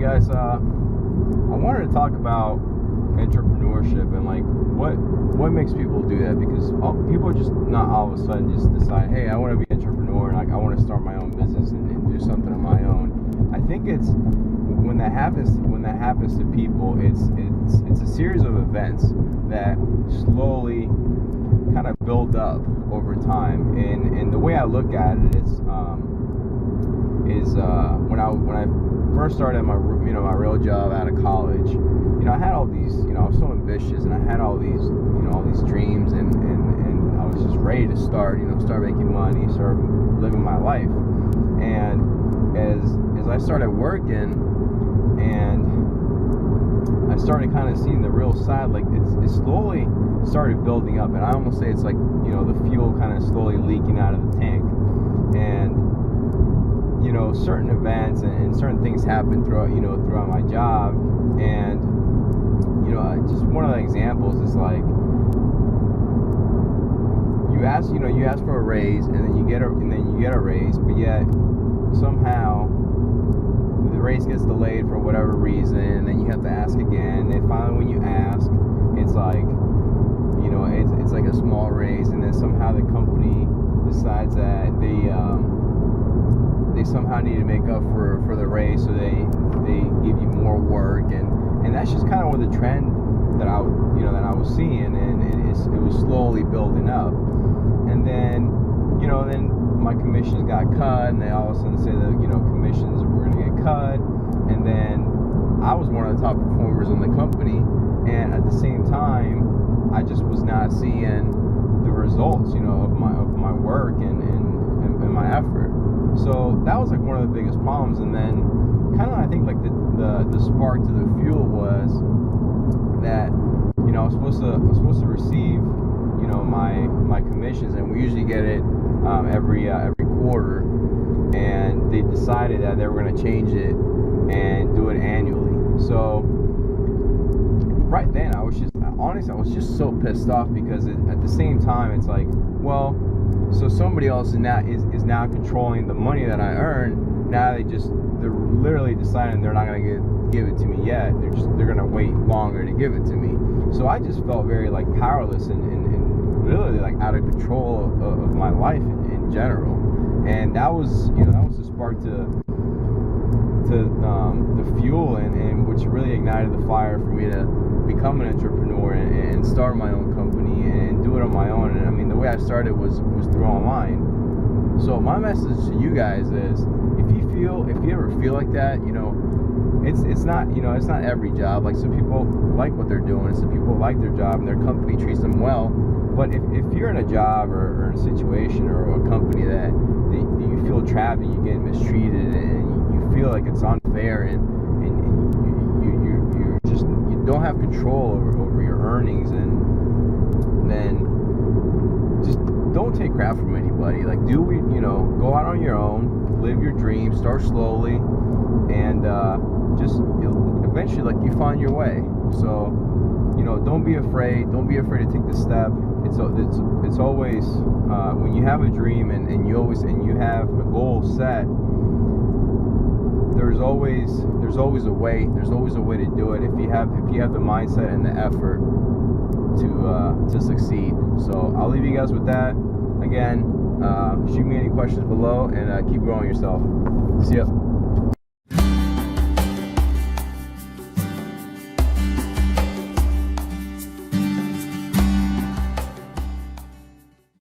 guys, I wanted to talk about entrepreneurship and like what makes people do that, because people just not all of a sudden just decide, hey, I want to be an entrepreneur and like I want to start my own business and do something on my own. I think it's when that happens to people, it's a series of events that slowly kind of build up over time. And the way I look at it is when I first started my real job out of college, I had all these, I was so ambitious and I had all these dreams and I was just ready to start making money, start living my life. And as I started working and I started kind of seeing the real side, like it slowly started building up, and I almost say it's like, the fuel kind of slowly leaking out of the tank. And certain events and certain things happen throughout my job, and just one of the examples is like you ask for a raise and then you get a raise, but yet somehow the raise gets delayed for whatever reason, and then you have to ask again, and finally when you ask, it's like it's like a small raise, and then somehow the company decides that they somehow need to make up for the raise, so they give you more work, and that's just kind of what the trend that I was seeing, and it was slowly building up. And then then my commissions got cut, and they all of a sudden say that commissions were going to get cut, and then I was one of the top performers in the company, and at the same time I just was not seeing the results of my work and my effort. So that was like one of the biggest problems. And then kind of I think like the spark to the fuel was that I was supposed to receive my commissions, and we usually get it every quarter, and they decided that they were going to change it and do it annually. So right then I was just so pissed off, because at the same time it's like, well, so somebody else is now controlling the money that I earn. Now they're literally deciding they're not going to give it to me yet. They're going to wait longer to give it to me. So I just felt very like powerless and really like out of control of my life in general. And that was the spark to the fuel and which really ignited the fire for me to become an entrepreneur and start my own company and do it on my own. And I mean, the way I started was through online. So my message to you guys is, if you ever feel like that, it's not every job. Like, some people like what they're doing, and some people like their job and their company treats them well. But if you're in a job or in a situation or a company that you feel trapped and you get mistreated and you feel like it's unfair and you don't have control over your earnings, and then just don't take crap from anybody. Like, go out on your own, live your dreams, start slowly, and just eventually, like, you find your way. So don't be afraid to take the step. It's always when you have a dream and you have a goal set, there's always a way to do it if you have the mindset and the effort to succeed. So I'll leave you guys with that. Again, shoot me any questions below, and keep growing yourself. See ya.